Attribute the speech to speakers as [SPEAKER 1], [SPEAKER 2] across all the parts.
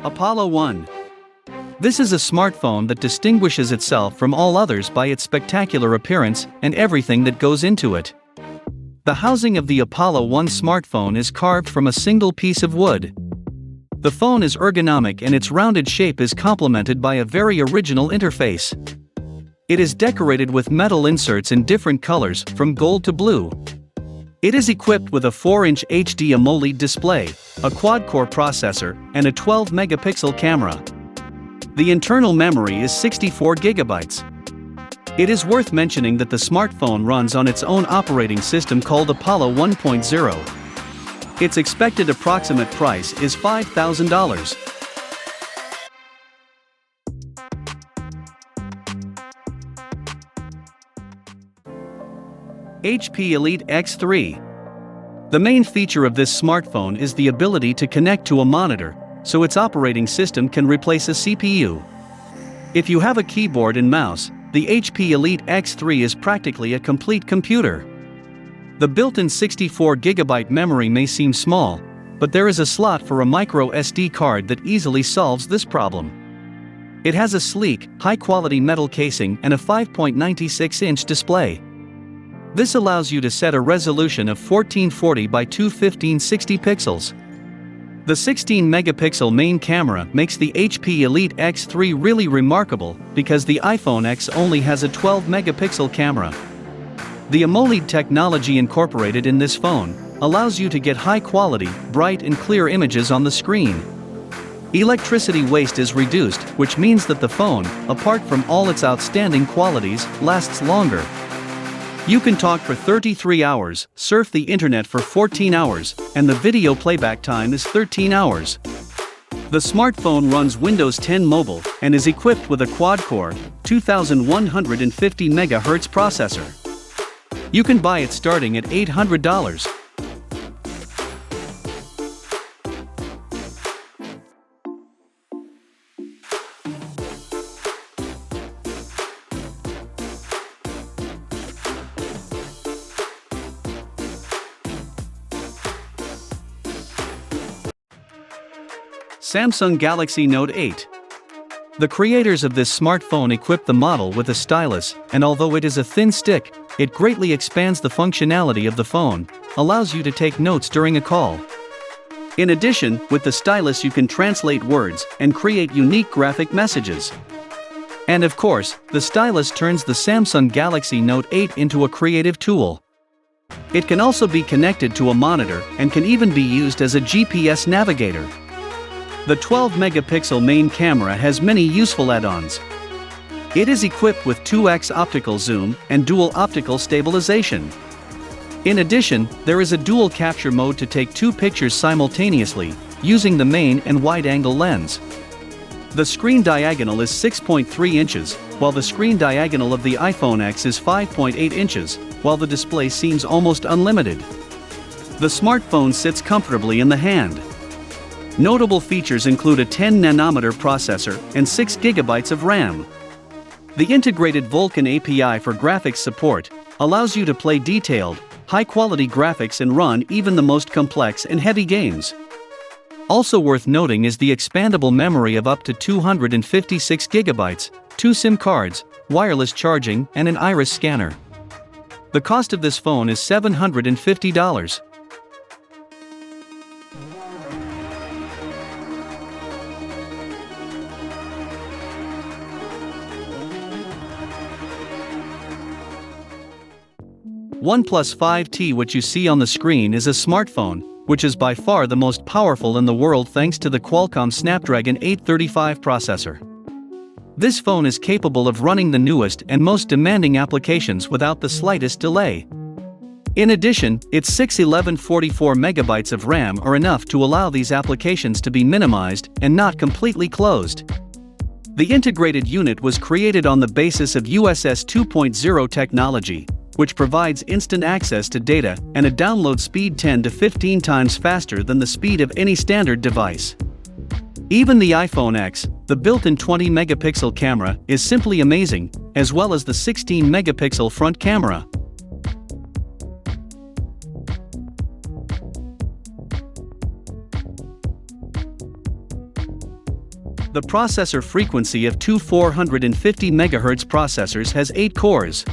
[SPEAKER 1] Apollo 1. This is a smartphone that distinguishes itself from all others by its spectacular appearance and everything that goes into it. The housing of the Apollo 1 smartphone is carved from a single piece of wood. The phone is ergonomic and its rounded shape is complemented by a very original interface. It is decorated with metal inserts in different colors, from gold to blue. It is equipped with a 4-inch HD AMOLED display, a quad-core processor, and a 12-megapixel camera. The internal memory is 64 gigabytes. It is worth mentioning that the smartphone runs on its own operating system called Apollo 1.0. Its expected approximate price is $5,000. HP Elite X3. The main feature of this smartphone is the ability to connect to a monitor, so its operating system can replace a CPU. If you have a keyboard and mouse, the HP Elite X3 is practically a complete computer. The built-in 64GB memory may seem small, but there is a slot for a micro SD card that easily solves this problem. It has a sleek, high-quality metal casing and a 5.96-inch display. This allows you to set a resolution of 1440 by 21560 pixels. The 16-megapixel main camera makes the HP Elite X3 really remarkable because the iPhone X only has a 12-megapixel camera. The AMOLED technology incorporated in this phone allows you to get high-quality, bright and clear images on the screen. Electricity waste is reduced, which means that the phone, apart from all its outstanding qualities, lasts longer. You can talk for 33 hours, surf the internet for 14 hours, and the video playback time is 13 hours. The smartphone runs Windows 10 Mobile and is equipped with a quad-core, 2150 MHz processor. You can buy it starting at $800. Samsung Galaxy Note 8. The creators of this smartphone equipped the model with a stylus, and although it is a thin stick, it greatly expands the functionality of the phone, allows you to take notes during a call. In addition, with the stylus you can translate words and create unique graphic messages. And of course, the stylus turns the Samsung Galaxy Note 8 into a creative tool. It can also be connected to a monitor and can even be used as a GPS navigator. The 12-megapixel main camera has many useful add-ons. It is equipped with 2x optical zoom and dual optical stabilization. In addition, there is a dual capture mode to take 2 pictures simultaneously, using the main and wide-angle lens. The screen diagonal is 6.3 inches, while the screen diagonal of the iPhone X is 5.8 inches, while the display seems almost unlimited. The smartphone sits comfortably in the hand. Notable features include a 10-nanometer processor and 6 GB of RAM. The integrated Vulkan API for graphics support allows you to play detailed, high-quality graphics and run even the most complex and heavy games. Also worth noting is the expandable memory of up to 256 GB, 2 SIM cards, wireless charging, and an iris scanner. The cost of this phone is $750. OnePlus 5T. What you see on the screen is a smartphone, which is by far the most powerful in the world thanks to the Qualcomm Snapdragon 835 processor. This phone is capable of running the newest and most demanding applications without the slightest delay. In addition, its 61144 MB of RAM are enough to allow these applications to be minimized and not completely closed. The integrated unit was created on the basis of USS 2.0 technology, which provides instant access to data and a download speed 10 to 15 times faster than the speed of any standard device. Even the iPhone X, the built-in 20-megapixel camera, is simply amazing, as well as the 16-megapixel front camera. The processor frequency of two 450 MHz processors has 8 cores.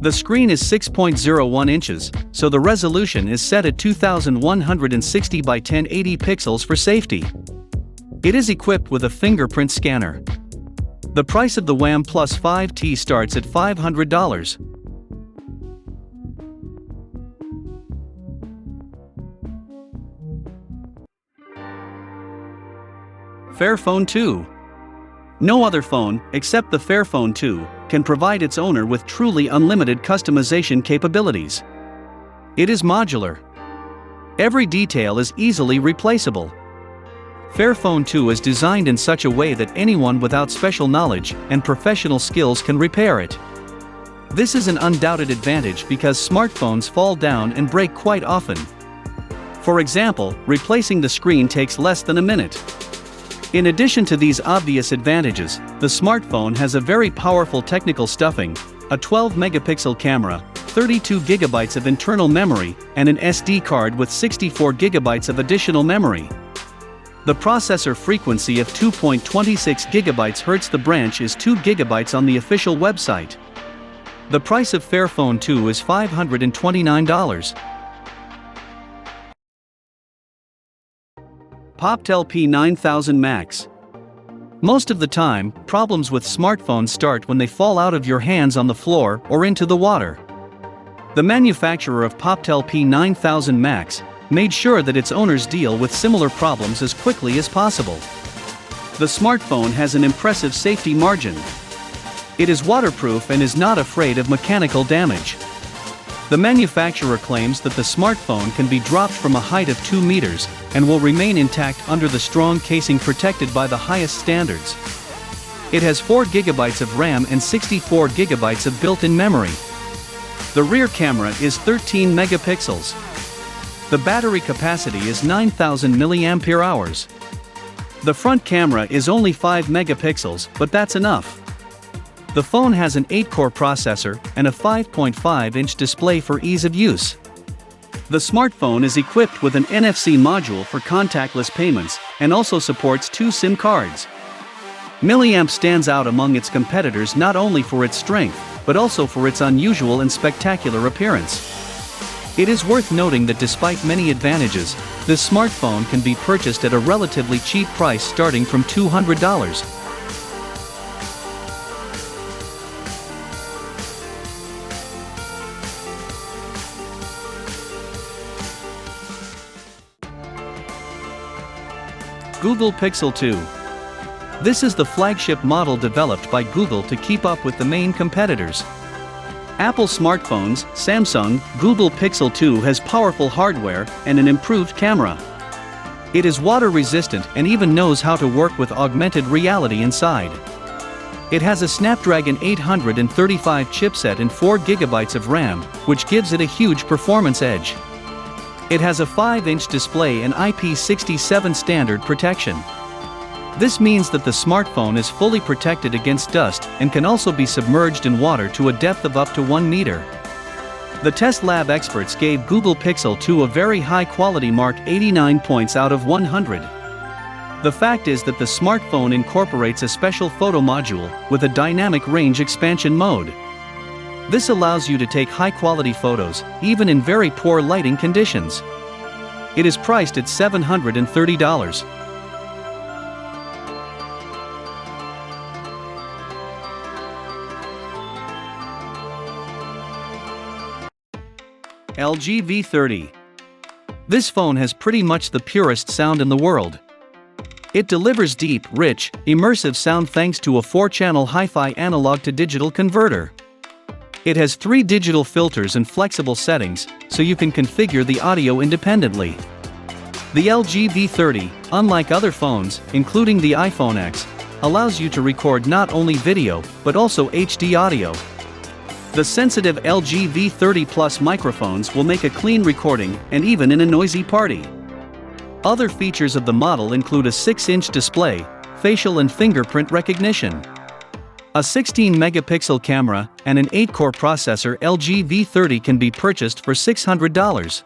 [SPEAKER 1] The screen is 6.01 inches, so the resolution is set at 2160 by 1080 pixels for safety. It is equipped with a fingerprint scanner. The price of the OnePlus 5T starts at $500. Fairphone 2. No other phone, except the Fairphone 2, can provide its owner with truly unlimited customization capabilities. It is modular. Every detail is easily replaceable. Fairphone 2 is designed in such a way that anyone without special knowledge and professional skills can repair it. This is an undoubted advantage because smartphones fall down and break quite often. For example, replacing the screen takes less than a minute. In addition to these obvious advantages, the smartphone has a very powerful technical stuffing, a 12-megapixel camera, 32 GB of internal memory, and an SD card with 64 GB of additional memory. The processor frequency of 2.26 GHz. The branch is 2 GB on the official website. The price of Fairphone 2 is $529. Poptel P9000 Max. Most of the time, problems with smartphones start when they fall out of your hands on the floor or into the water. The manufacturer of Poptel P9000 Max made sure that its owners deal with similar problems as quickly as possible. The smartphone has an impressive safety margin. It is waterproof and is not afraid of mechanical damage. The manufacturer claims that the smartphone can be dropped from a height of 2 meters and will remain intact under the strong casing protected by the highest standards. It has 4 GB of RAM and 64 GB of built-in memory. The rear camera is 13 megapixels. The battery capacity is 9,000 mAh. The front camera is only 5 megapixels, but that's enough. The phone has an 8-core processor and a 5.5-inch display for ease of use. The smartphone is equipped with an NFC module for contactless payments and also supports 2 SIM cards. Milliamp stands out among its competitors not only for its strength, but also for its unusual and spectacular appearance. It is worth noting that despite many advantages, this smartphone can be purchased at a relatively cheap price starting from $200. Google Pixel 2. This is the flagship model developed by Google to keep up with the main competitors. Apple smartphones, Samsung, Google Pixel 2 has powerful hardware and an improved camera. It is water resistant and even knows how to work with augmented reality inside. It has a Snapdragon 835 chipset and 4 GB of RAM, which gives it a huge performance edge. It has a 5-inch display and IP67 standard protection. This means that the smartphone is fully protected against dust and can also be submerged in water to a depth of up to 1 meter. The test lab experts gave Google Pixel 2 a very high-quality mark, 89 points out of 100. The fact is that the smartphone incorporates a special photo module with a dynamic range expansion mode. This allows you to take high-quality photos, even in very poor lighting conditions. It is priced at $730. LG V30. This phone has pretty much the purest sound in the world. It delivers deep, rich, immersive sound thanks to a 4-channel hi-fi analog-to-digital converter. It has 3 digital filters and flexible settings, so you can configure the audio independently. The LG V30, unlike other phones, including the iPhone X, allows you to record not only video, but also HD audio. The sensitive LG V30 Plus microphones will make a clean recording, and even in a noisy party. Other features of the model include a 6-inch display, facial and fingerprint recognition, a 16-megapixel camera, and an 8-core processor. LG V30 can be purchased for $600.